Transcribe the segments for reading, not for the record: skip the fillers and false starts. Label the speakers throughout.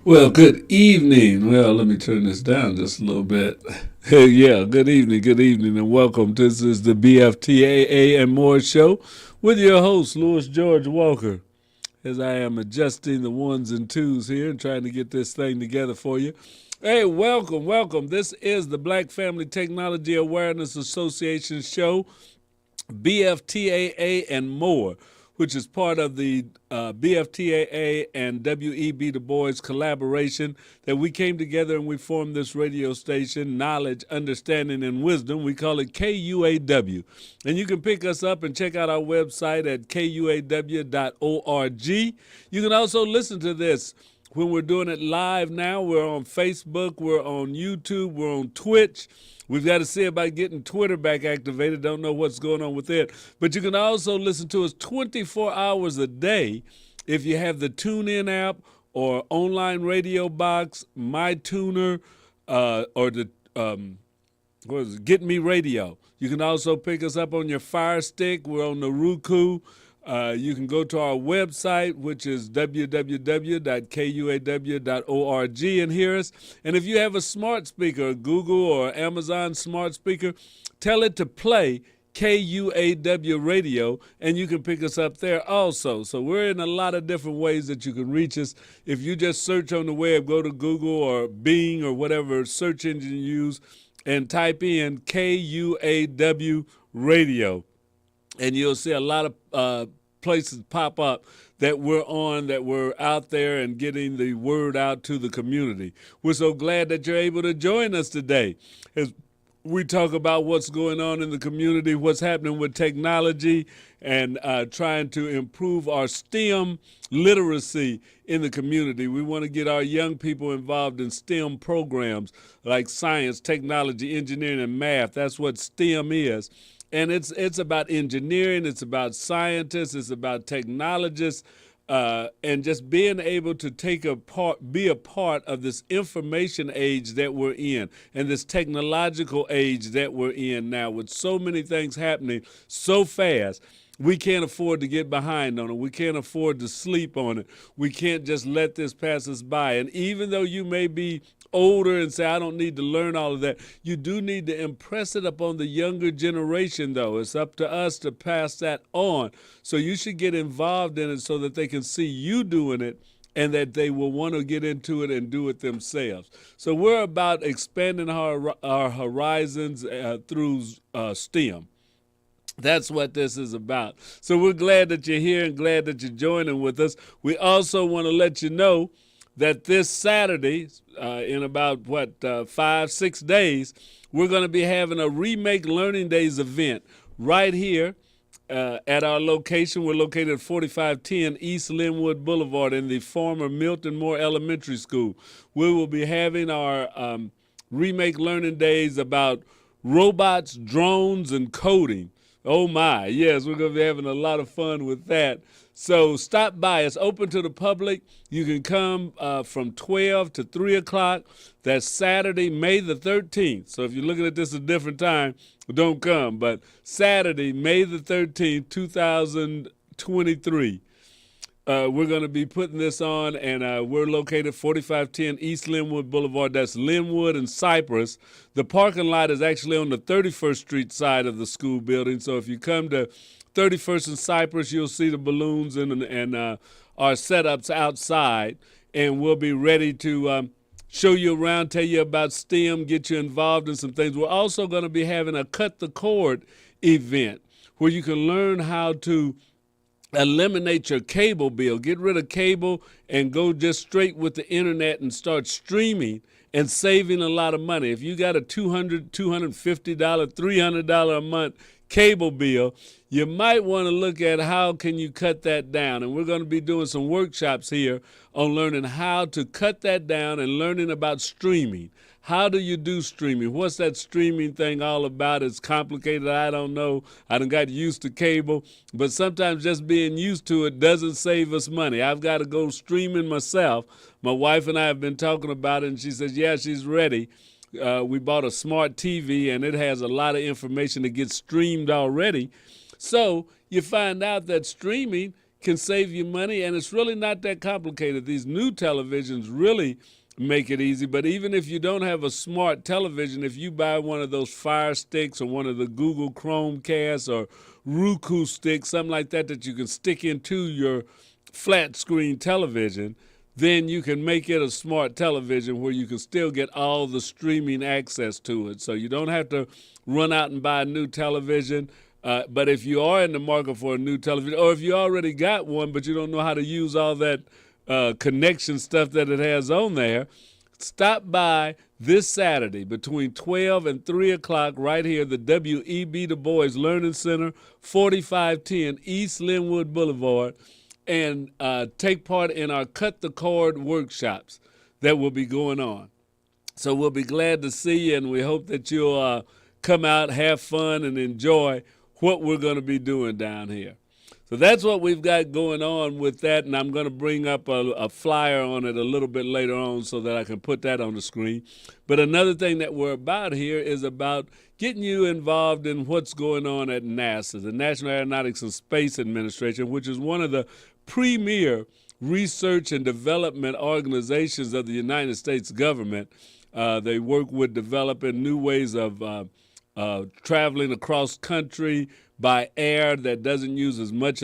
Speaker 1: Well, good evening. Well, let me turn this down just a little bit. Yeah, good evening, and welcome. This is the BFTAA and More show with your host, Louis George Walker, as I am adjusting the ones and twos here and trying to get this thing together for you. Hey, welcome. This is the Black Family Technology Awareness Association show, BFTAA and More, which is part of the BFTAA and WEB Du Bois collaboration that we came together and we formed this radio station, Knowledge, Understanding, and Wisdom. We call it KUAW. And you can pick us up and check out our website at kuaw.org. You can also listen to this when we're doing it live now. We're on Facebook, we're on YouTube, we're on Twitch. We've got to see about getting Twitter back activated. Don't know what's going on with it. But you can also listen to us 24 hours a day if you have the TuneIn app or online radio box, MyTuner, or the Get Me Radio. You can also pick us up on your Fire Stick. We're on the Roku. You can go to our website, which is www.kuaw.org, and hear us. And if you have a smart speaker, a Google or Amazon smart speaker, tell it to play KUAW radio, and you can pick us up there also. So we're in a lot of different ways that you can reach us. If you just search on the web, go to Google or Bing or whatever search engine you use, and type in KUAW radio. And you'll see a lot of places pop up that we're on, that we're out there and getting the word out to the community. We're so glad that you're able to join us today as we talk about what's going on in the community, what's happening with technology, and trying to improve our STEM literacy in the community. We want to get our young people involved in STEM programs like science, technology, engineering, and math. That's what STEM is. And it's about engineering, it's about scientists, it's about technologists, and just being able to be a part of this information age that we're in and this technological age that we're in now with so many things happening so fast. We can't afford to get behind on it. We can't afford to sleep on it. We can't just let this pass us by. And even though you may be older and say, I don't need to learn all of that, you do need to impress it upon the younger generation, though. It's up to us to pass that on. So you should get involved in it so that they can see you doing it and that they will want to get into it and do it themselves. So we're about expanding our horizons through STEM. That's what this is about. So we're glad that you're here and glad that you're joining with us. We also want to let you know that this Saturday, in about, 5-6 days, we're going to be having a Remake Learning Days event right here at our location. We're located at 4510 East Linwood Boulevard in the former Milton Moore Elementary School. We will be having our Remake Learning Days about robots, drones, and coding. Oh my, yes, we're going to be having a lot of fun with that. So stop by. It's open to the public. You can come from 12 to 3 o'clock. That's Saturday, May the 13th. So if you're looking at this at a different time, don't come. But Saturday, May the 13th, 2023. we're going to be putting this on, and we're located 4510 East Linwood Boulevard. That's Linwood and Cypress. The parking lot is actually on the 31st Street side of the school building. So if you come to 31st and Cypress, you'll see the balloons and our setups outside, and we'll be ready to show you around, tell you about STEM, get you involved in some things. We're also going to be having a Cut the Cord event where you can learn how to eliminate your cable bill, get rid of cable and go just straight with the internet and start streaming and saving a lot of money. If you got a $200, $250, $300 a month cable bill, you might want to look at how can you cut that down. And we're going to be doing some workshops here on learning how to cut that down and learning about streaming. How do you do streaming? What's that streaming thing all about? It's complicated. I don't know. I done got used to cable, but sometimes just being used to it doesn't save us money. I've got to go streaming myself. My wife and I have been talking about it, and she says, yeah, she's ready. We bought a smart TV, and it has a lot of information that gets streamed already. So you find out that streaming can save you money, and it's really not that complicated. These new televisions really make it easy, but even if you don't have a smart television, if you buy one of those Fire Sticks or one of the Google Chromecast or Roku sticks, something like that that you can stick into your flat screen television, then you can make it a smart television where you can still get all the streaming access to it. So you don't have to run out and buy a new television. But if you are in the market for a new television, or if you already got one but you don't know how to use all that connection stuff that it has on there, stop by this Saturday between 12 and 3 o'clock right here at the W.E.B. Du Bois Learning Center, 4510 East Linwood Boulevard, and take part in our Cut the Cord workshops that will be going on. So we'll be glad to see you, and we hope that you'll come out, have fun, and enjoy what we're going to be doing down here. So that's what we've got going on with that, and I'm going to bring up a flyer on it a little bit later on so that I can put that on the screen. But another thing that we're about here is about getting you involved in what's going on at NASA, the National Aeronautics and Space Administration, which is one of the premier research and development organizations of the United States government. They work with developing new ways of traveling across country by air that doesn't use as much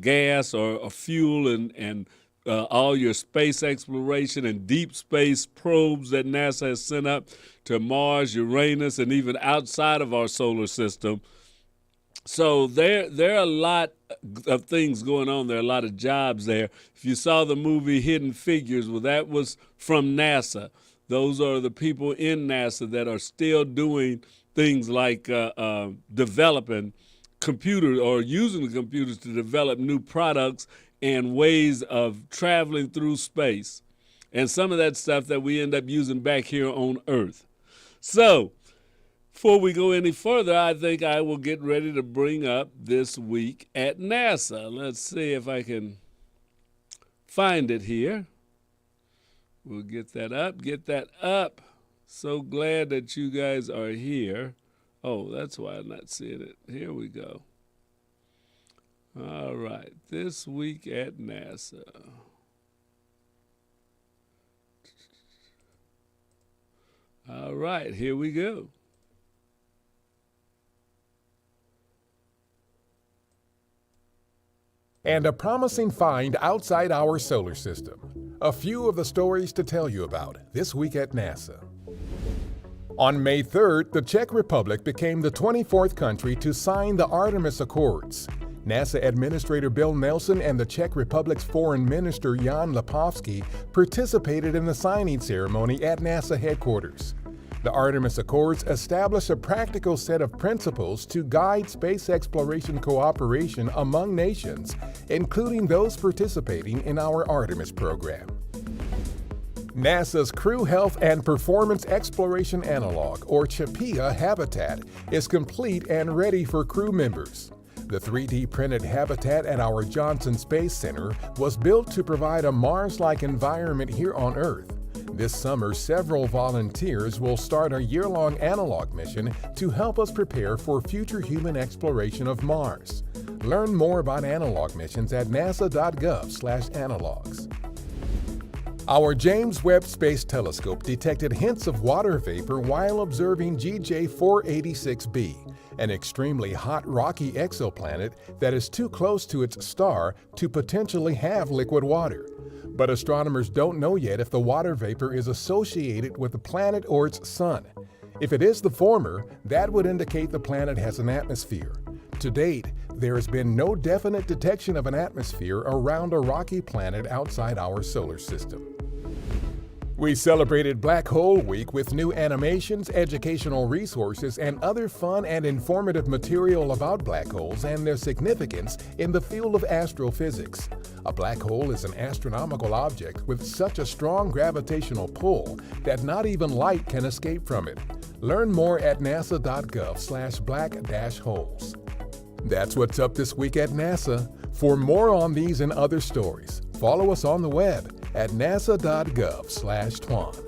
Speaker 1: gas or fuel, and all your space exploration and deep space probes that NASA has sent up to Mars, Uranus, and even outside of our solar system. So there are a lot of things going on there, a lot of jobs there. If you saw the movie Hidden Figures, well, that was from NASA. Those are the people in NASA that are still doing things like developing computers or using the computers to develop new products and ways of traveling through space. And some of that stuff that we end up using back here on Earth. So before we go any further, I think I will get ready to bring up This Week at NASA. Let's see if I can find it here. We'll get that up. So glad that you guys are here. Oh, that's why I'm not seeing it. Here we go. All right, This Week at NASA. All right, here we go.
Speaker 2: And a promising find outside our solar system. A few of the stories to tell you about This Week at NASA. On May 3rd, the Czech Republic became the 24th country to sign the Artemis Accords. NASA Administrator Bill Nelson and the Czech Republic's Foreign Minister Jan Lipovsky participated in the signing ceremony at NASA headquarters. The Artemis Accords establish a practical set of principles to guide space exploration cooperation among nations, including those participating in our Artemis program. NASA's Crew Health and Performance Exploration Analog, or CHAPEA habitat, is complete and ready for crew members. The 3D printed habitat at our Johnson Space Center was built to provide a Mars-like environment here on Earth. This summer, several volunteers will start a year-long analog mission to help us prepare for future human exploration of Mars. Learn more about analog missions at nasa.gov/analogs. Our James Webb Space Telescope detected hints of water vapor while observing GJ 486b, an extremely hot rocky exoplanet that is too close to its star to potentially have liquid water. But astronomers don't know yet if the water vapor is associated with the planet or its sun. If it is the former, that would indicate the planet has an atmosphere. To date, there has been no definite detection of an atmosphere around a rocky planet outside our solar system. We celebrated Black Hole Week with new animations, educational resources, and other fun and informative material about black holes and their significance in the field of astrophysics. A black hole is an astronomical object with such a strong gravitational pull that not even light can escape from it. Learn more at nasa.gov/black-holes. That's what's up this week at NASA. For more on these and other stories, follow us on the web at nasa.gov/twan.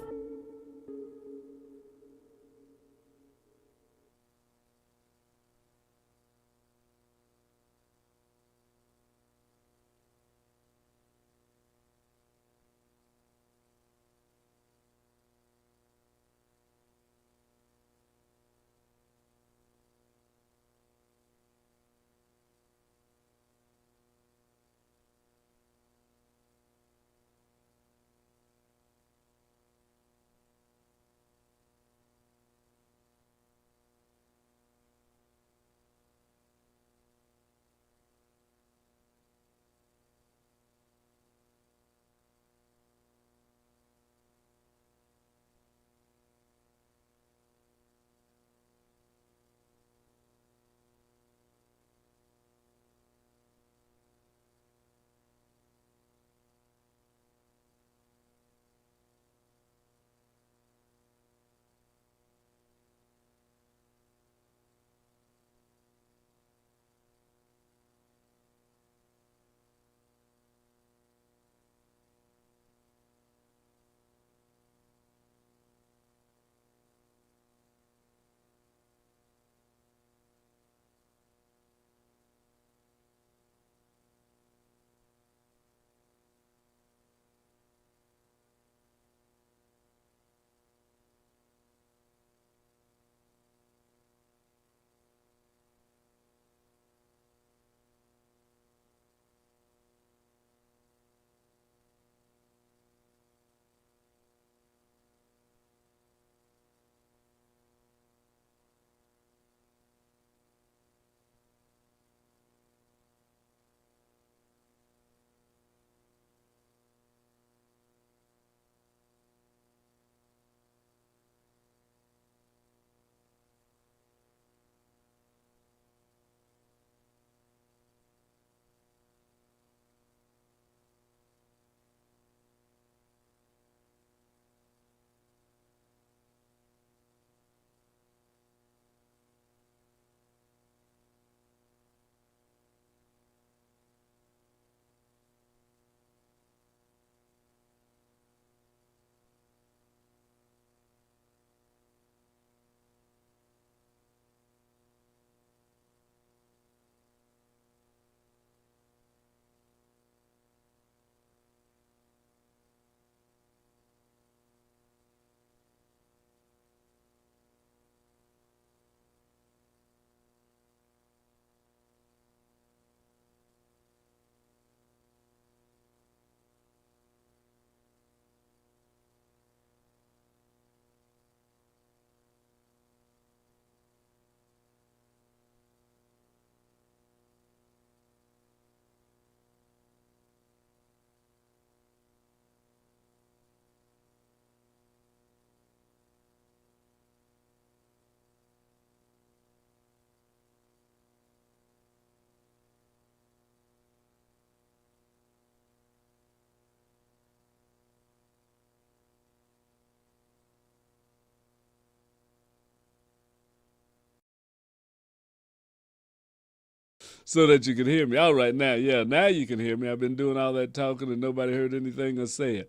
Speaker 1: So that you can hear me. All right, now you can hear me. I've been doing all that talking and nobody heard anything I said.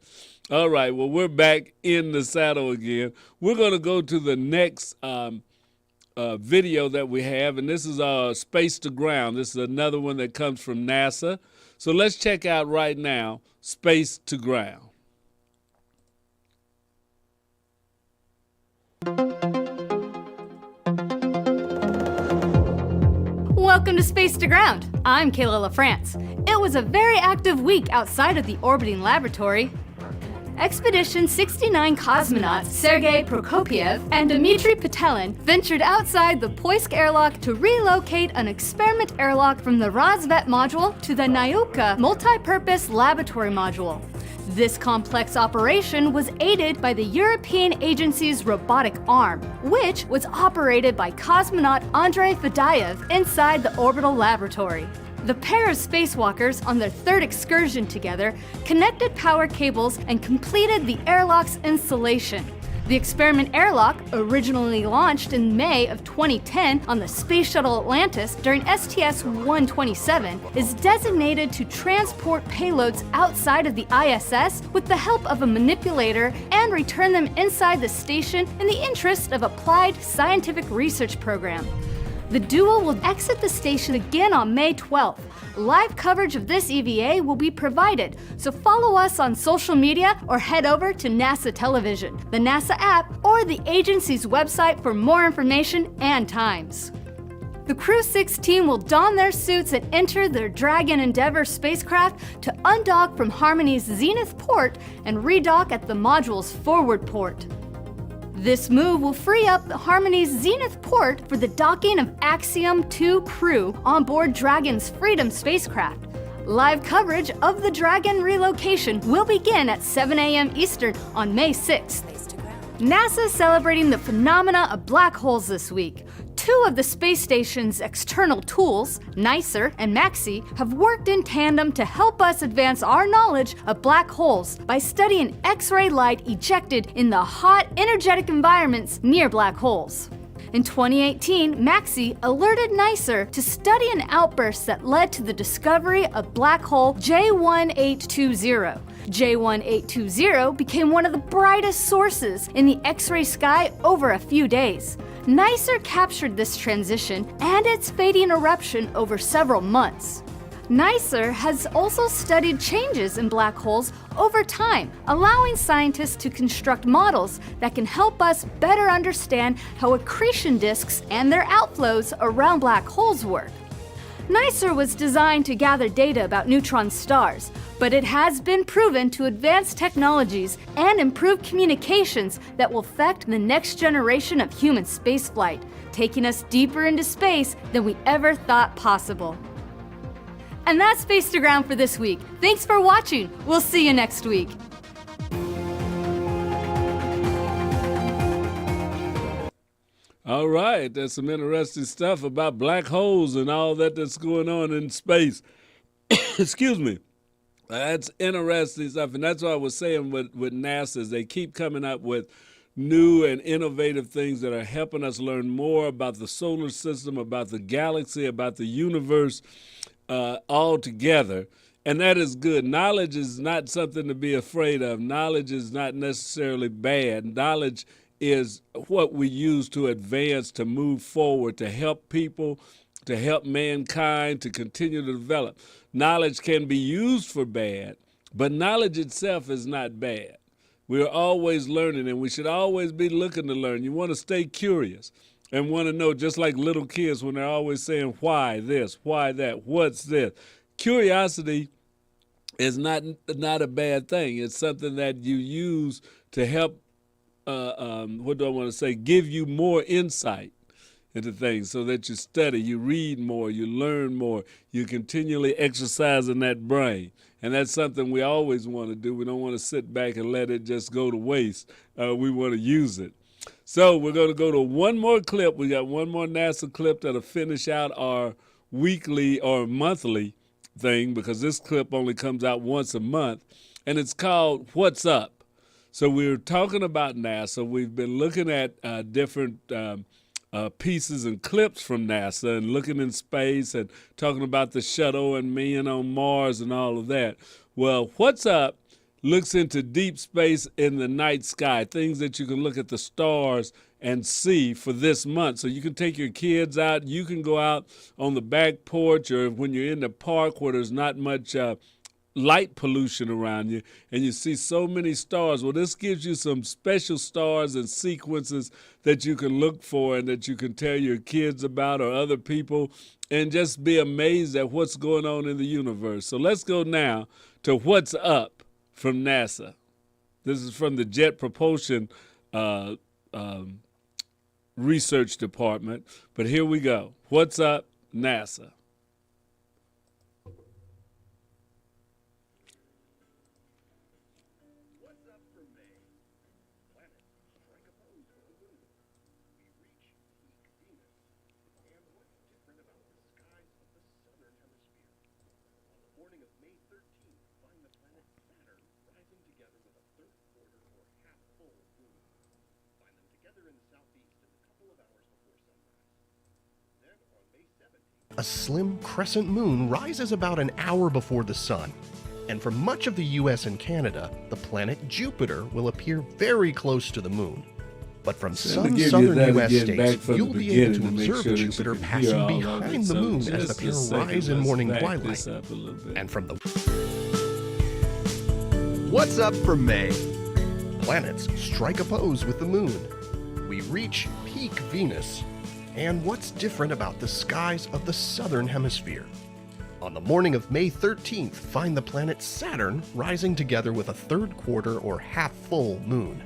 Speaker 1: All right, well, we're back in the saddle again. We're going to go to the next video that we have, and this is Space to Ground. This is another one that comes from NASA. So let's check out right now, Space to Ground.
Speaker 3: Welcome to Space to Ground. I'm Kayla LaFrance. It was a very active week outside of the orbiting laboratory. Expedition 69 cosmonauts Sergei Prokopyev and Dmitry Petelin ventured outside the Poisk airlock to relocate an experiment airlock from the Razvet module to the Nauka multi-purpose laboratory module. This complex operation was aided by the European agency's robotic arm, which was operated by cosmonaut Andrei Fadayev inside the orbital laboratory. The pair of spacewalkers on their third excursion together connected power cables and completed the airlock's installation. The experiment airlock, originally launched in May of 2010 on the Space Shuttle Atlantis during STS-127, is designated to transport payloads outside of the ISS with the help of a manipulator and return them inside the station in the interest of applied scientific research program. The duo will exit the station again on May 12th. Live coverage of this EVA will be provided, so follow us on social media or head over to NASA Television, the NASA app, or the agency's website for more information and times. The Crew 6 team will don their suits and enter their Dragon Endeavour spacecraft to undock from Harmony's Zenith port and redock at the module's forward port. This move will free up the Harmony's Zenith port for the docking of Axiom 2 crew on board Dragon's Freedom spacecraft. Live coverage of the Dragon relocation will begin at 7 a.m. Eastern on May 6th. NASA is celebrating the phenomena of black holes this week. Two of the space station's external tools, NICER and MAXI, have worked in tandem to help us advance our knowledge of black holes by studying X-ray light ejected in the hot, energetic environments near black holes. In 2018, MAXI alerted NICER to study an outburst that led to the discovery of black hole J1820. J1820 became one of the brightest sources in the X-ray sky over a few days. NICER captured this transition and its fading eruption over several months. NICER has also studied changes in black holes over time, allowing scientists to construct models that can help us better understand how accretion disks and their outflows around black holes work. NICER was designed to gather data about neutron stars, but it has been proven to advance technologies and improve communications that will affect the next generation of human spaceflight, taking us deeper into space than we ever thought possible. And that's Space to Ground for this week. Thanks for watching. We'll see you next week.
Speaker 1: All right, that's some interesting stuff about black holes and all that's going on in space. Excuse me. That's interesting stuff, and that's what I was saying with NASA is they keep coming up with new and innovative things that are helping us learn more about the solar system, about the galaxy, about the universe all together. And that is good. Knowledge is not something to be afraid of. Knowledge is not necessarily bad. Knowledge is what we use to advance, to move forward, to help people, to help mankind, to continue to develop. Knowledge can be used for bad, but knowledge itself is not bad. We're always learning, and we should always be looking to learn. You want to stay curious and want to know, just like little kids when they're always saying, why this, why that, what's this? Curiosity is not a bad thing. It's something that you use to help, give you more insight into things so that you study, you read more, you learn more, you continually exercising that brain. And that's something we always want to do. We don't want to sit back and let it just go to waste. We want to use it. So we're going to go to one more clip. We got one more NASA clip that'll finish out our weekly or monthly thing, because this clip only comes out once a month, and it's called What's Up? So we're talking about NASA. We've been looking at different pieces and clips from NASA and looking in space and talking about the shuttle and men on Mars and all of that. Well, What's Up looks into deep space in the night sky, things that you can look at the stars and see for this month. So you can take your kids out. You can go out on the back porch, or when you're in the park where there's not much light pollution around you, and you see so many stars. Well, this gives you some special stars and sequences that you can look for and that you can tell your kids about or other people, and just be amazed at what's going on in the universe. So let's go now to What's Up from NASA. This is from the Jet Propulsion Research Department. But here we go. What's Up, NASA?
Speaker 4: A slim crescent moon rises about an hour before the sun, and for much of the US and Canada, the planet Jupiter will appear very close to the moon. But from some southern US states, you'll be able to observe Jupiter passing behind the moon as the pair rise in morning twilight. And from the What's Up for May? Planets strike a pose with the moon. We reach peak Venus. And what's different about the skies of the southern hemisphere? On the morning of May 13th, find the planet Saturn rising together with a third quarter or half full moon.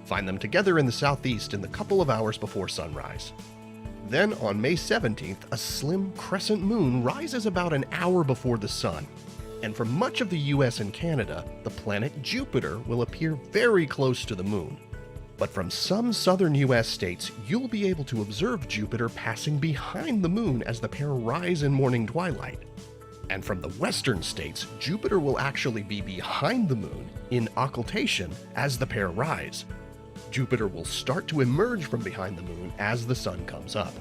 Speaker 4: Find them together in the southeast in the couple of hours before sunrise. Then on May 17th, a slim crescent moon rises about an hour before the sun. And for much of the US and Canada, the planet Jupiter will appear very close to the moon. But from some southern US states, you'll be able to observe Jupiter passing behind the moon as the pair rise in morning twilight. And from the western states, Jupiter will actually be behind the moon in occultation as the pair rise. Jupiter will start to emerge from behind the moon as the sun comes up.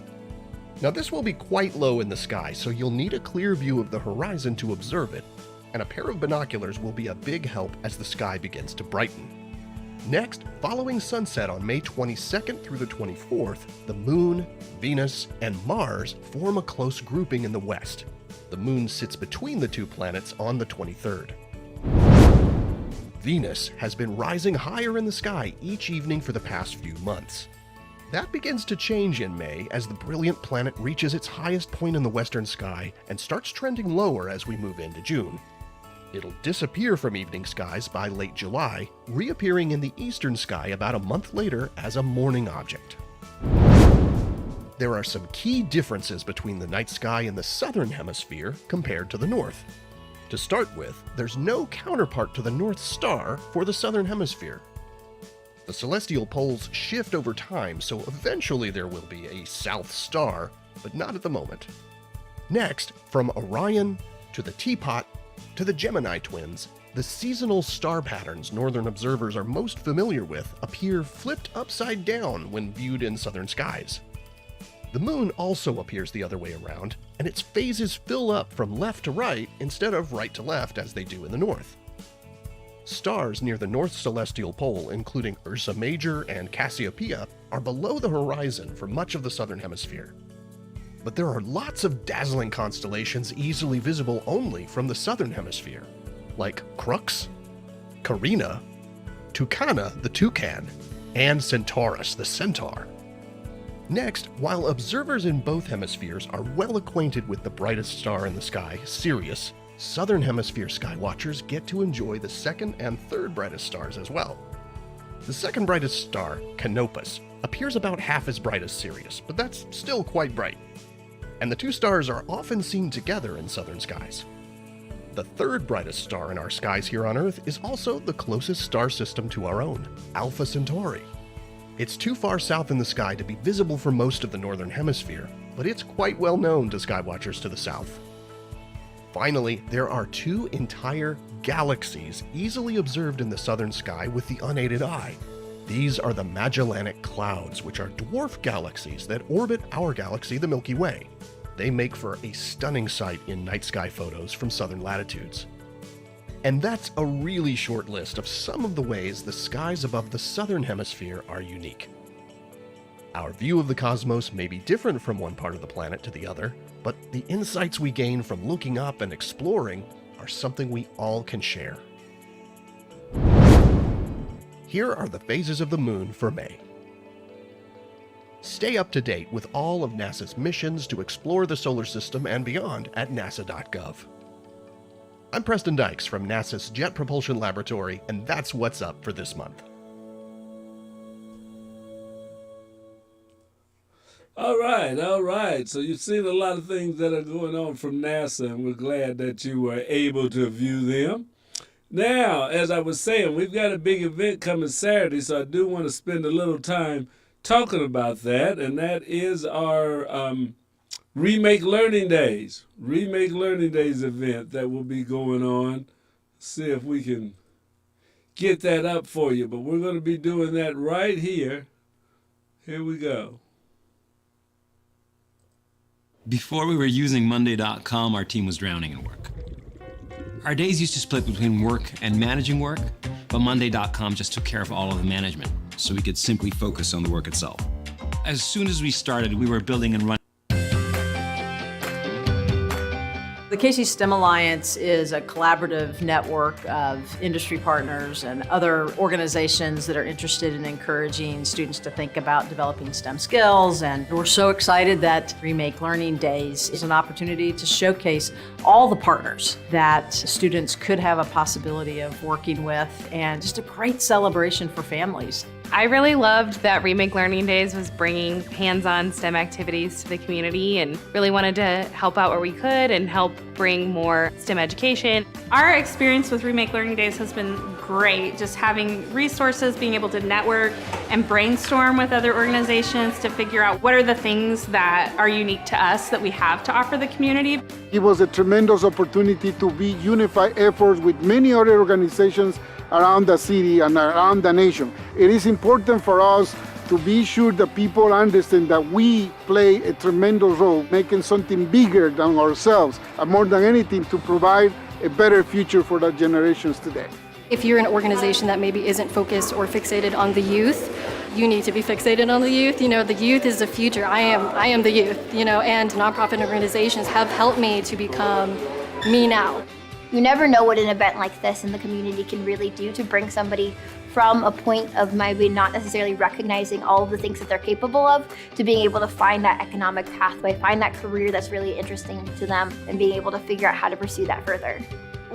Speaker 4: Now this will be quite low in the sky, so you'll need a clear view of the horizon to observe it, and a pair of binoculars will be a big help as the sky begins to brighten. Next, following sunset on May 22nd through the 24th, the Moon, Venus, and Mars form a close grouping in the west. The Moon sits between the two planets on the 23rd. Venus has been rising higher in the sky each evening for the past few months. That begins to change in May as the brilliant planet reaches its highest point in the western sky and starts trending lower as we move into June. It'll disappear from evening skies by late July, reappearing in the eastern sky about a month later as a morning object. There are some key differences between the night sky in the southern hemisphere compared to the north. To start with, there's no counterpart to the North Star for the southern hemisphere. The celestial poles shift over time, so eventually there will be a South Star, but not at the moment. Next, from Orion to the Teapot to the Gemini twins, the seasonal star patterns northern observers are most familiar with appear flipped upside down when viewed in southern skies. The moon also appears the other way around, and its phases fill up from left to right instead of right to left as they do in the north. Stars near the north celestial pole, including Ursa Major and Cassiopeia, are below the horizon for much of the southern hemisphere. But there are lots of dazzling constellations easily visible only from the southern hemisphere, like Crux, Carina, Tucana the toucan, and Centaurus the centaur. Next, while observers in both hemispheres are well acquainted with the brightest star in the sky, Sirius, southern hemisphere skywatchers get to enjoy the second and third brightest stars as well. The second brightest star, Canopus, appears about half as bright as Sirius, but that's still quite bright. And the two stars are often seen together in southern skies. The third brightest star in our skies here on Earth is also the closest star system to our own, Alpha Centauri. It's too far south in the sky to be visible for most of the northern hemisphere, but it's quite well known to skywatchers to the south. Finally, there are two entire galaxies easily observed in the southern sky with the unaided eye. These are the Magellanic Clouds, which are dwarf galaxies that orbit our galaxy, the Milky Way. They make for a stunning sight in night sky photos from southern latitudes. And that's a really short list of some of the ways the skies above the southern hemisphere are unique. Our view of the cosmos may be different from one part of the planet to the other, but the insights we gain from looking up and exploring are something we all can share. Here are the phases of the moon for May. Stay up to date with all of NASA's missions to explore the solar system and beyond at nasa.gov. I'm Preston Dykes from NASA's Jet Propulsion Laboratory, and that's what's up for this month.
Speaker 1: All right. So you've seen a lot of things that are going on from NASA, and we're glad that you were able to view them. Now, as I was saying, we've got a big event coming Saturday, so I do want to spend a little time talking about that, and that is our Remake Learning Days. Remake Learning Days event that will be going on. See if we can get that up for you, but we're going to be doing that right here. Here we go.
Speaker 5: Before we were using Monday.com, our team was drowning in work. Our days used to split between work and managing work, but Monday.com just took care of all of the management, so we could simply focus on the work itself. As soon as we started, we were building and running.
Speaker 6: The KC STEM Alliance is a collaborative network of industry partners and other organizations that are interested in encouraging students to think about developing STEM skills. And we're so excited that Remake Learning Days is an opportunity to showcase all the partners that students could have a possibility of working with, and just a great celebration for families.
Speaker 7: I really loved that Remake Learning Days was bringing hands-on STEM activities to the community, and really wanted to help out where we could and help bring more STEM education.
Speaker 8: Our experience with Remake Learning Days has been great, just having resources, being able to network and brainstorm with other organizations to figure out what are the things that are unique to us that we have to offer the community.
Speaker 9: It was a tremendous opportunity to be unify efforts with many other organizations around the city and around the nation. It is important for us to be sure that people understand that we play a tremendous role, making something bigger than ourselves, and more than anything, to provide a better future for the generations today.
Speaker 10: If you're an organization that maybe isn't focused or fixated on the youth, you need to be fixated on the youth. You know, the youth is the future. I am the youth, you know, and nonprofit organizations have helped me to become me now.
Speaker 11: You never know what an event like this in the community can really do to bring somebody from a point of maybe not necessarily recognizing all of the things that they're capable of, to being able to find that economic pathway, find that career that's really interesting to them, and being able to figure out how to pursue that further.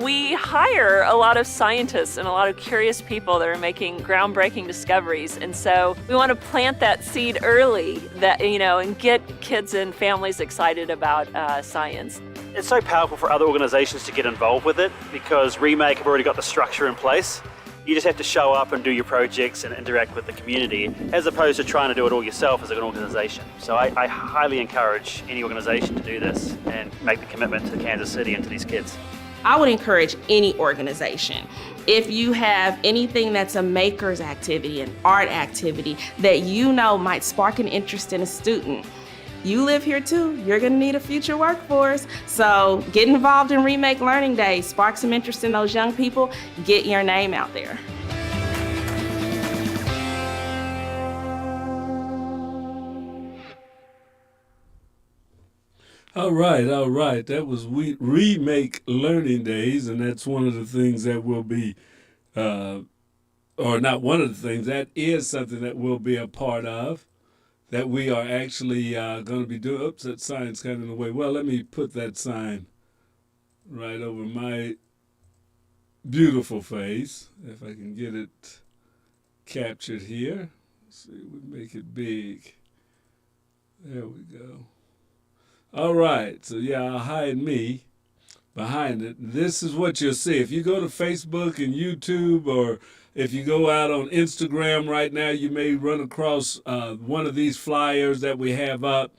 Speaker 12: We hire a lot of scientists and a lot of curious people that are making groundbreaking discoveries, and so we want to plant that seed early, that, you know, and get kids and families excited about science.
Speaker 13: It's so powerful for other organizations to get involved with it, because Remake have already got the structure in place. You just have to show up and do your projects and interact with the community, as opposed to trying to do it all yourself as an organization. So I highly encourage any organization to do this and make the commitment to Kansas City and to these kids.
Speaker 14: I would encourage any organization, if you have anything that's a maker's activity, an art activity that you know might spark an interest in a student. You live here too, you're gonna need a future workforce. So get involved in Remake Learning Days, spark some interest in those young people, get your name out there.
Speaker 1: All right. That was Remake Learning Days, and that's one of the things that will be, or not one of the things, that is something that we'll be a part of, that we are actually going to be doing. Oops, that sign's kind of in the way. Well, let me put that sign right over my beautiful face, if I can get it captured here. Let's see, we make it big. There we go. All right, so yeah, I'll hide me behind it. This is what you'll see. If you go to Facebook and YouTube, or if you go out on Instagram right now, you may run across one of these flyers that we have up.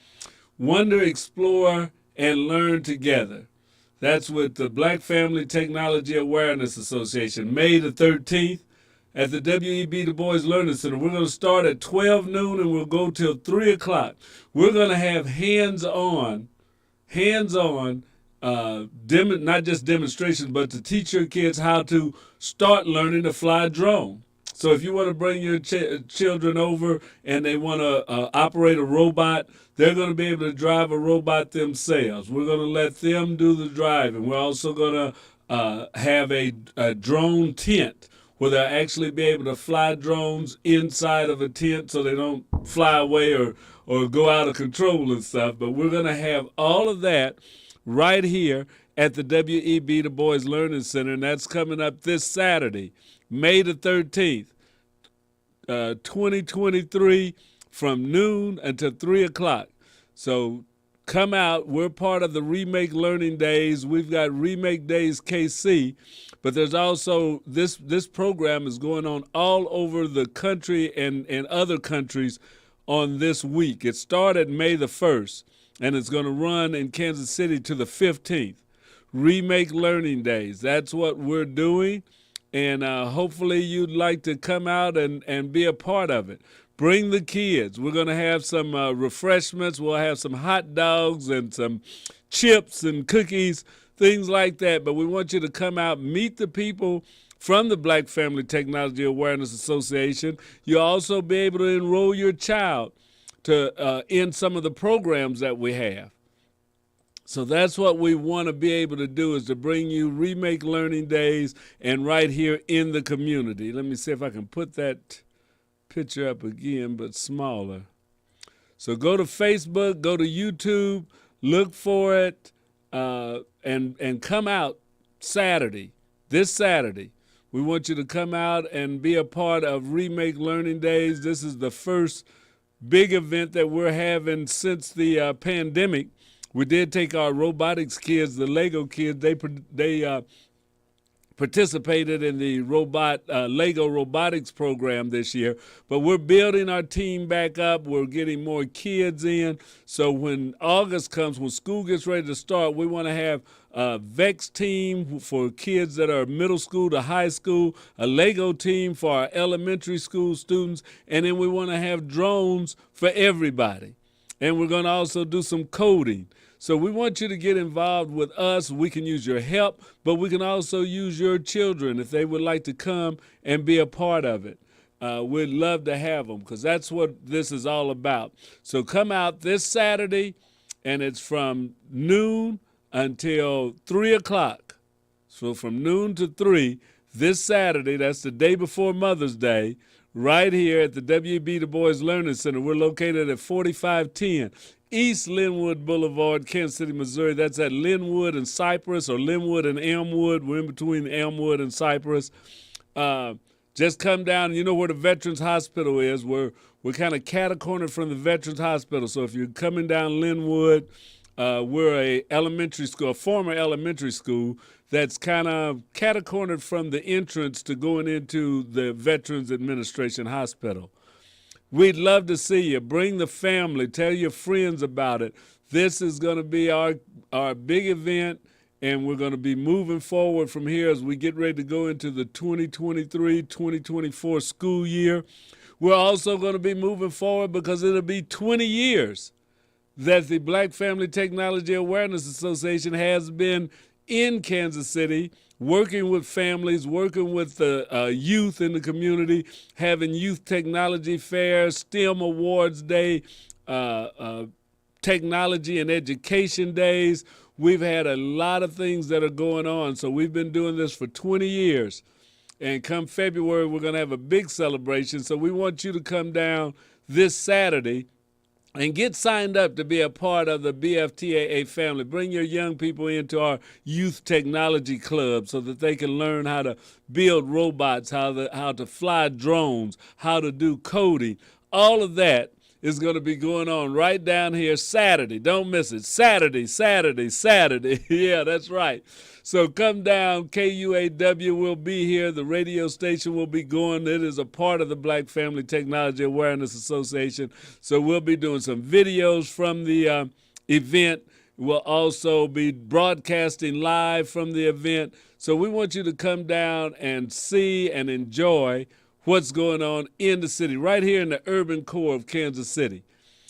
Speaker 1: Wonder, Explore, and Learn Together. That's with the Black Family Technology Awareness Association, May the 13th at the W.E.B. Du Bois Learning Center. We're going to start at 12 noon and we'll go till 3 o'clock. We're going to have hands-on not just demonstrations, but to teach your kids how to start learning to fly a drone. So if you want to bring your children over and they want to operate a robot, they're going to be able to drive a robot themselves. We're going to let them do the driving. We're also going to have a drone tent where they'll actually be able to fly drones inside of a tent so they don't fly away or go out of control and stuff. But we're going to have all of that right here at the W.E.B. Du Bois Learning Center, and that's coming up this Saturday, May the 13th, 2023, from noon until 3 o'clock. So come out. We're part of the Remake Learning Days. We've got Remake Days KC, but there's also this program is going on all over the country and other countries on this week. It started May the 1st, and it's going to run in Kansas City to the 15th. Remake Learning Days. That's what we're doing, and hopefully you'd like to come out and be a part of it. Bring the kids. We're going to have some refreshments. We'll have some hot dogs and some chips and cookies, things like that. But we want you to come out, meet the people from the Black Family Technology Awareness Association. You'll also be able to enroll your child to in some of the programs that we have. So that's what we want to be able to do, is to bring you Remake Learning Days and right here in the community. Let me see if I can put that picture up again, but smaller. So go to Facebook, go to YouTube, look for it, and come out Saturday, this Saturday. We want you to come out and be a part of Remake Learning Days. This is the first big event that we're having since the pandemic. We did take our robotics kids, the Lego kids. They participated in the Lego robotics program this year. But we're building our team back up. We're getting more kids in. So when August comes, when school gets ready to start, we want to have a VEX team for kids that are middle school to high school, a Lego team for our elementary school students, and then we want to have drones for everybody. And we're going to also do some coding. So we want you to get involved with us. We can use your help, but we can also use your children if they would like to come and be a part of it. We'd love to have them, because that's what this is all about. So come out this Saturday, and it's from noon until 3 o'clock. So from noon to 3 this Saturday, that's the day before Mother's Day, right here at the W.E.B. Du Bois Learning Center. We're located at 4510 East Linwood Boulevard, Kansas City, Missouri. That's at Linwood and Cypress, or Linwood and Elmwood. We're in between Elmwood and Cypress. Just come down. You know where the Veterans Hospital is. We're kind of cat-a-cornered from the Veterans Hospital. So if you're coming down Linwood, we're a former elementary school that's kind of cat-a-cornered from the entrance to going into the Veterans Administration Hospital. We'd love to see you. Bring the family. Tell your friends about it. This is going to be our big event, and we're going to be moving forward from here as we get ready to go into the 2023-2024 school year. We're also going to be moving forward because it'll be 20 years that the Black Family Technology Awareness Association has been in Kansas City, working with families, working with the youth in the community, having youth technology fairs, STEM Awards Day, technology and education days. We've had a lot of things that are going on. So we've been doing this for 20 years. And come February, we're going to have a big celebration. So we want you to come down this Saturday and get signed up to be a part of the BFTAA family. Bring your young people into our youth technology club so that they can learn how to build robots, how to fly drones, how to do coding. All of that is going to be going on right down here Saturday. Don't miss it. Saturday. Yeah, that's right. So come down. KUAW will be here. The radio station will be going. It is a part of the Black Family Technology Awareness Association. So we'll be doing some videos from the event. We'll also be broadcasting live from the event. So we want you to come down and see and enjoy what's going on in the city, right here in the urban core of Kansas City.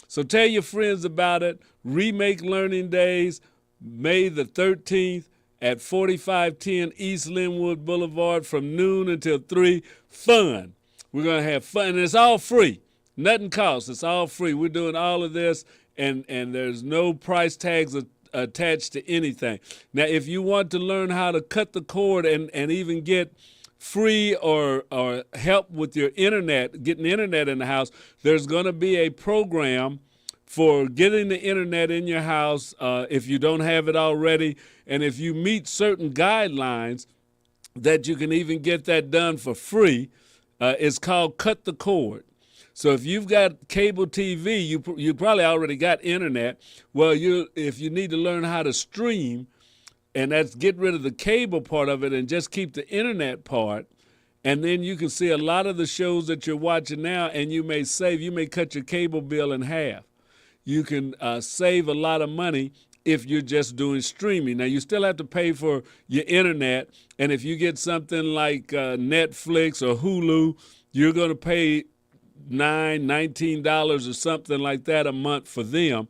Speaker 1: So tell your friends about it. Remake Learning Days. May the 13th at 4510 East Linwood Boulevard from noon until 3. Fun. We're going to have fun, and it's all free. Nothing costs. It's all free. We're doing all of this, and there's no price tags attached to anything. Now, if you want to learn how to cut the cord and even get free or help with your internet, getting internet in the house, there's going to be a program for getting the internet in your house if you don't have it already. And if you meet certain guidelines, that you can even get that done for free. It's called Cut the Cord. So if you've got cable TV, you probably already got internet. Well, if you need to learn how to stream, and that's get rid of the cable part of it and just keep the internet part, and then you can see a lot of the shows that you're watching now, and you may cut your cable bill in half. You can save a lot of money if you're just doing streaming. Now, you still have to pay for your internet, and if you get something like Netflix or Hulu, you're going to pay $19 or something like that a month for them.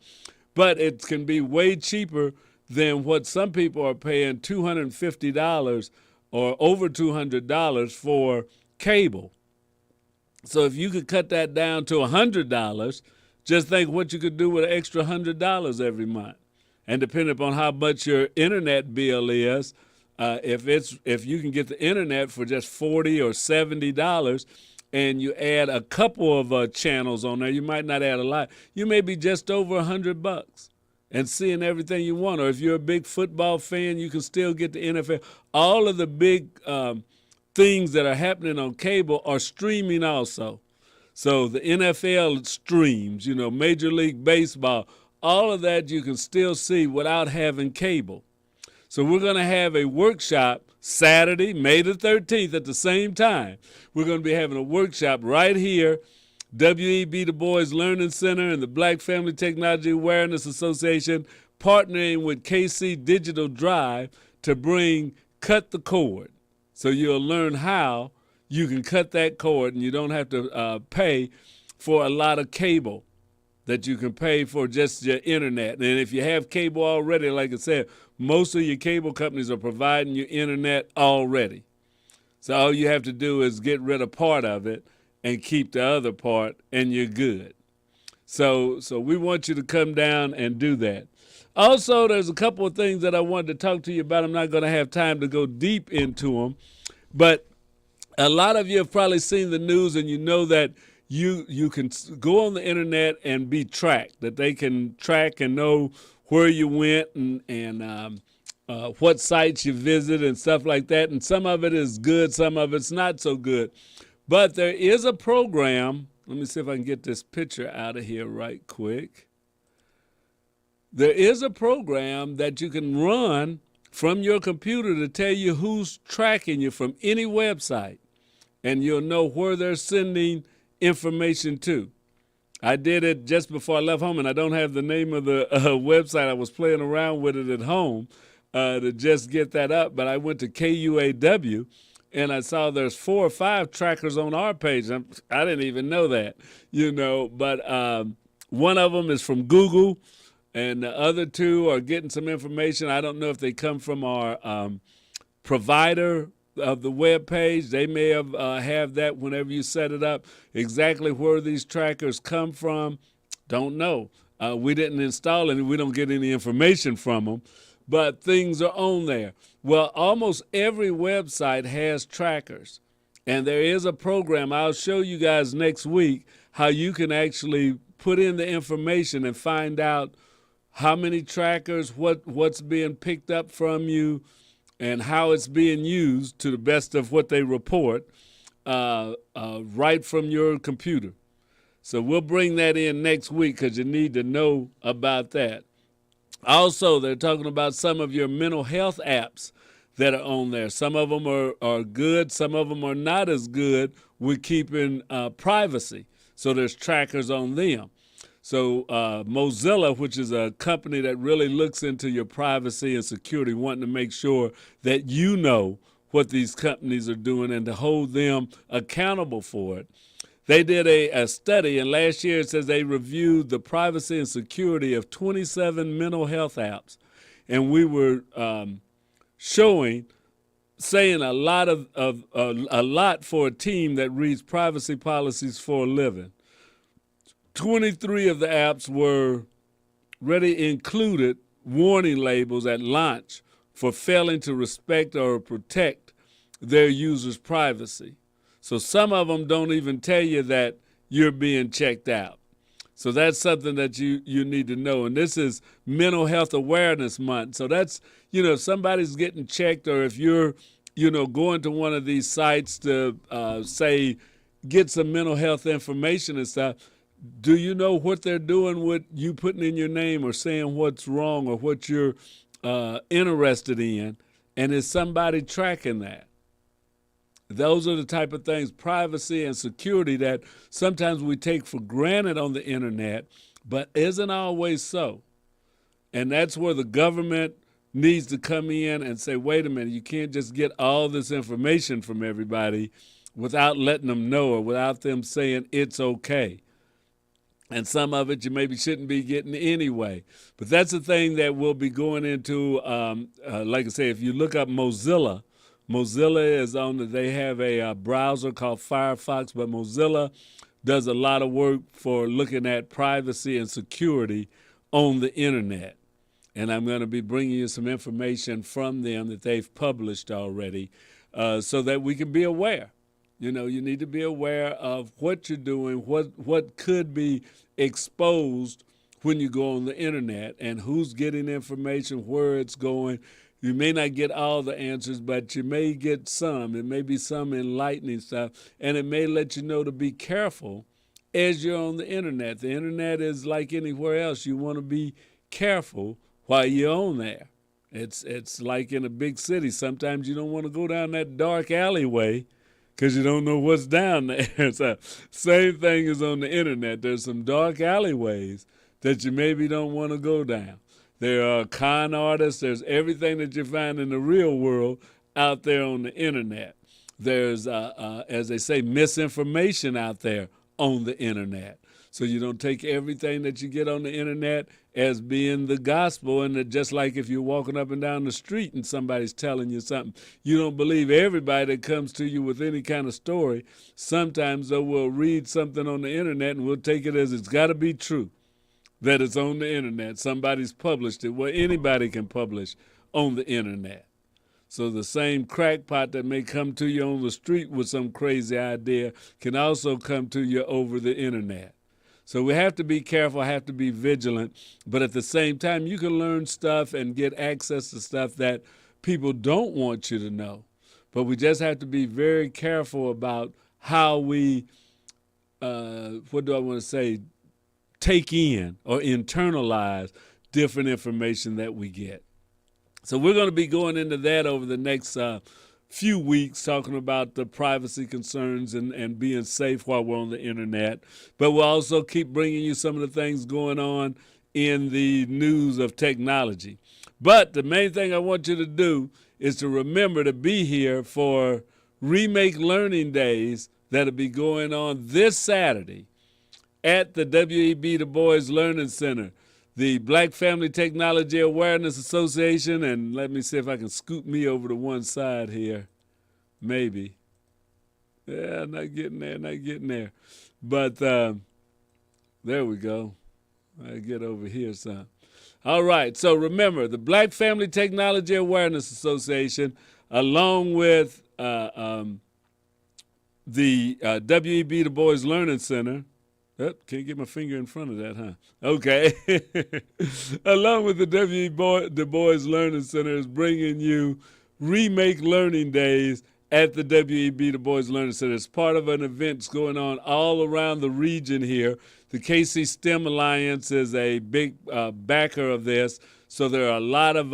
Speaker 1: But it can be way cheaper than what some people are paying, $250 or over $200 for cable. So if you could cut that down to $100, just think what you could do with an extra $100 every month. And depending upon how much your internet bill is, if you can get the internet for just $40 or $70, and you add a couple of channels on there, you might not add a lot. You may be just over $100 and seeing everything you want. Or if you're a big football fan, you can still get the NFL. All of the big things that are happening on cable are streaming also. So the NFL streams, Major League Baseball, all of that you can still see without having cable. So we're going to have a workshop Saturday, May the 13th at the same time. We're going to be having a workshop right here, W.E.B. Du Bois Learning Center and the Black Family Technology Awareness Association partnering with KC Digital Drive to bring Cut the Cord. So you'll learn how you can cut that cord and you don't have to pay for a lot of cable that you can pay for just your internet. And if you have cable already, like I said, most of your cable companies are providing you internet already. So all you have to do is get rid of part of it and keep the other part, and you're good. So we want you to come down and do that. Also, there's a couple of things that I wanted to talk to you about. I'm not going to have time to go deep into them, but a lot of you have probably seen the news and you know that you can go on the internet and be tracked, that they can track and know where you went and what sites you visit and stuff like that. And some of it is good, some of it's not so good. But there is a program. Let me see if I can get this picture out of here right quick. There is a program that you can run from your computer to tell you who's tracking you from any website. And you'll know where they're sending information to. I did it just before I left home, and I don't have the name of the website. I was playing around with it at home to just get that up, but I went to KUAW, and I saw there's 4 or 5 trackers on our page. I didn't even know that, but one of them is from Google, and the other 2 are getting some information. I don't know if they come from our provider of the web page. They may have that whenever you set it up. Exactly where these trackers come from, don't know. We didn't install any. We don't get any information from them, but things are on there. Well, almost every website has trackers, and there is a program. I'll show you guys next week how you can actually put in the information and find out how many trackers, what's being picked up from you, and how it's being used to the best of what they report right from your computer. So we'll bring that in next week because you need to know about that. Also, they're talking about some of your mental health apps that are on there. Some of them are good. Some of them are not as good with keeping privacy. So there's trackers on them. So Mozilla, which is a company that really looks into your privacy and security, wanting to make sure that you know what these companies are doing and to hold them accountable for it. They did a study, and last year it says they reviewed the privacy and security of 27 mental health apps. and we were saying a lot for a team that reads privacy policies for a living. 23 of the apps were already included warning labels at launch for failing to respect or protect their users' privacy. So some of them don't even tell you that you're being checked out. So that's something that you need to know. And this is Mental Health Awareness Month. So that's, if somebody's getting checked, or if you're, going to one of these sites to, say, get some mental health information and stuff, do you know what they're doing with you putting in your name or saying what's wrong or what you're interested in? And is somebody tracking that? Those are the type of things, privacy and security, that sometimes we take for granted on the internet, but isn't always so. And that's where the government needs to come in and say, wait a minute, you can't just get all this information from everybody without letting them know or without them saying it's okay. And some of it you maybe shouldn't be getting anyway. But that's the thing that we'll be going into. Like I say, if you look up Mozilla is they have a browser called Firefox, but Mozilla does a lot of work for looking at privacy and security on the internet. And I'm going to be bringing you some information from them that they've published already so that we can be aware. You need to be aware of what you're doing, what could be exposed when you go on the internet, and who's getting information, where it's going. You may not get all the answers, but you may get some. It may be some enlightening stuff, and it may let you know to be careful as you're on the internet. The internet is like anywhere else. You want to be careful while you're on there. It's like in a big city. Sometimes you don't want to go down that dark alleyway because you don't know what's down there. So same thing is on the internet. There's some dark alleyways that you maybe don't want to go down. There are con artists. There's everything that you find in the real world out there on the internet. There's, as they say, misinformation out there on the internet. So you don't take everything that you get on the internet as being the gospel. And that just like if you're walking up and down the street and somebody's telling you something, you don't believe everybody that comes to you with any kind of story. Sometimes, though, we'll read something on the internet and we'll take it as it's got to be true, that it's on the internet. Somebody's published it. Well, anybody can publish on the internet. So the same crackpot that may come to you on the street with some crazy idea can also come to you over the internet. So we have to be careful, have to be vigilant, but at the same time, you can learn stuff and get access to stuff that people don't want you to know. But we just have to be very careful about how we, take in or internalize different information that we get. So we're going to be going into that over the next few weeks, talking about the privacy concerns and being safe while we're on the internet. But we'll also keep bringing you some of the things going on in the news of technology. But the main thing I want you to do is to remember to be here for Remake Learning Days that'll be going on this Saturday at the W.E.B. Du Bois Learning Center, the Black Family Technology Awareness Association, and let me see if I can scoot me over to one side here. Maybe. Yeah, not getting there. But there we go. I get over here some. All right, so remember, the Black Family Technology Awareness Association, along with the W.E.B. Du Bois Learning Center. Oh, can't get my finger in front of that, huh? Okay. Along with the W.E.B. Du Bois Learning Center is bringing you Remake Learning Days at the W.E.B. Du Bois Learning Center. It's part of an event that's going on all around the region here. The KC STEM Alliance is a big backer of this, so there are a lot of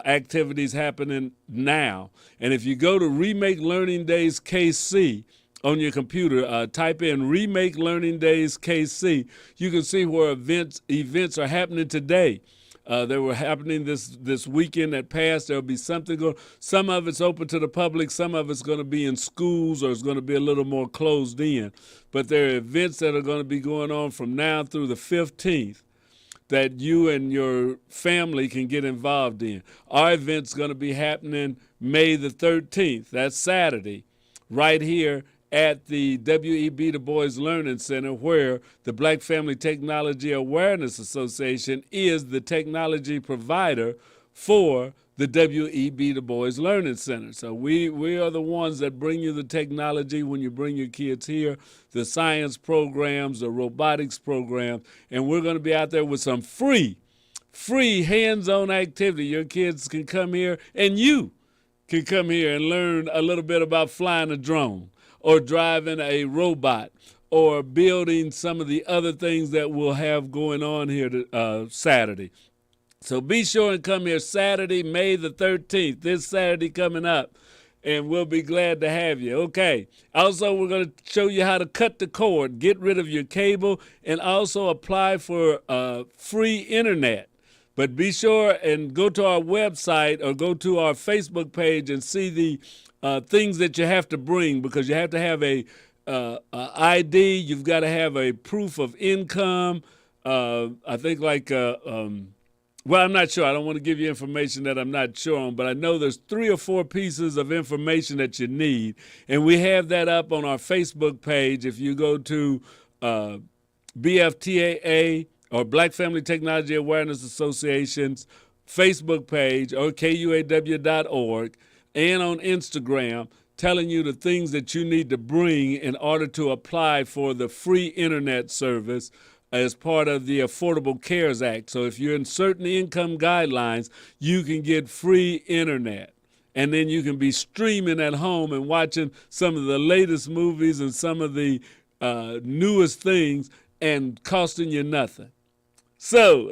Speaker 1: activities happening now. And if you go to Remake Learning Days KC, on your computer, type in Remake Learning Days KC. You can see where events are happening today. They were happening this weekend that passed. There'll be something going. Some of it's open to the public. Some of it's going to be in schools, or it's going to be a little more closed in. But there are events that are going to be going on from now through the 15th that you and your family can get involved in. Our event's going to be happening May the 13th. That's Saturday, right here at the W.E.B. Du Bois Learning Center, where the Black Family Technology Awareness Association is the technology provider for the W.E.B. Du Bois Learning Center. So we are the ones that bring you the technology when you bring your kids here, the science programs, the robotics programs, and we're going to be out there with some free hands-on activity. Your kids can come here, and you can come here and learn a little bit about flying a drone or driving a robot or building some of the other things that we'll have going on here Saturday. So be sure and come here Saturday, May the 13th, this Saturday coming up, and we'll be glad to have you. Okay. Also, we're going to show you how to cut the cord, get rid of your cable, and also apply for free internet. But be sure and go to our website or go to our Facebook page and see the things that you have to bring, because you have to have a ID. You've got to have a proof of income. I think well, I'm not sure. I don't want to give you information that I'm not sure on, but I know there's 3 or 4 pieces of information that you need, and we have that up on our Facebook page. If you go to BFTAA or Black Family Technology Awareness Association's Facebook page or KUAW.org, and on Instagram, telling you the things that you need to bring in order to apply for the free internet service as part of the Affordable Cares Act. So if you're in certain income guidelines, you can get free internet. And then you can be streaming at home and watching some of the latest movies and some of the newest things and costing you nothing. So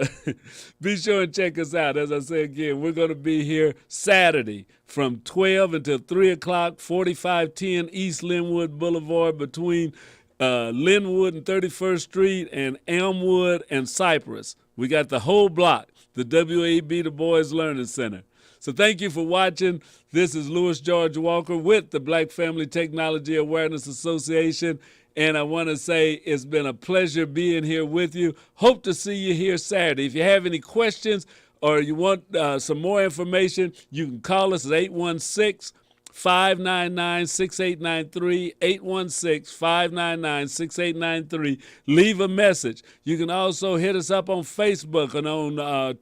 Speaker 1: be sure and check us out. As I say again, we're going to be here Saturday from 12 until 3 o'clock, 4510 East Linwood Boulevard, between Linwood and 31st Street and Elmwood and Cypress. We got the whole block, the W.E.B. Du Bois Learning Center. So thank you for watching. This is Louis George Walker with the Black Family Technology Awareness Association. And I want to say it's been a pleasure being here with you. Hope to see you here Saturday. If you have any questions or you want some more information, you can call us at 816-599-6893, 816-599-6893. Leave a message. You can also hit us up on Facebook and on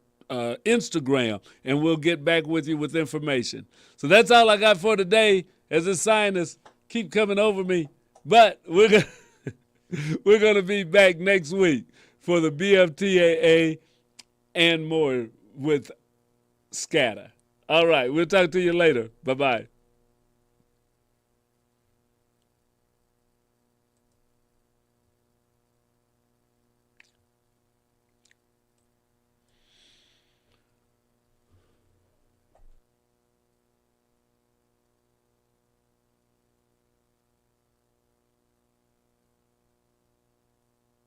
Speaker 1: Instagram, and we'll get back with you with information. So that's all I got for today. As a sinus, keep coming over me. But we're going to be back next week for the BFTAA and more with Scatter. All right, we'll talk to you later. Bye-bye.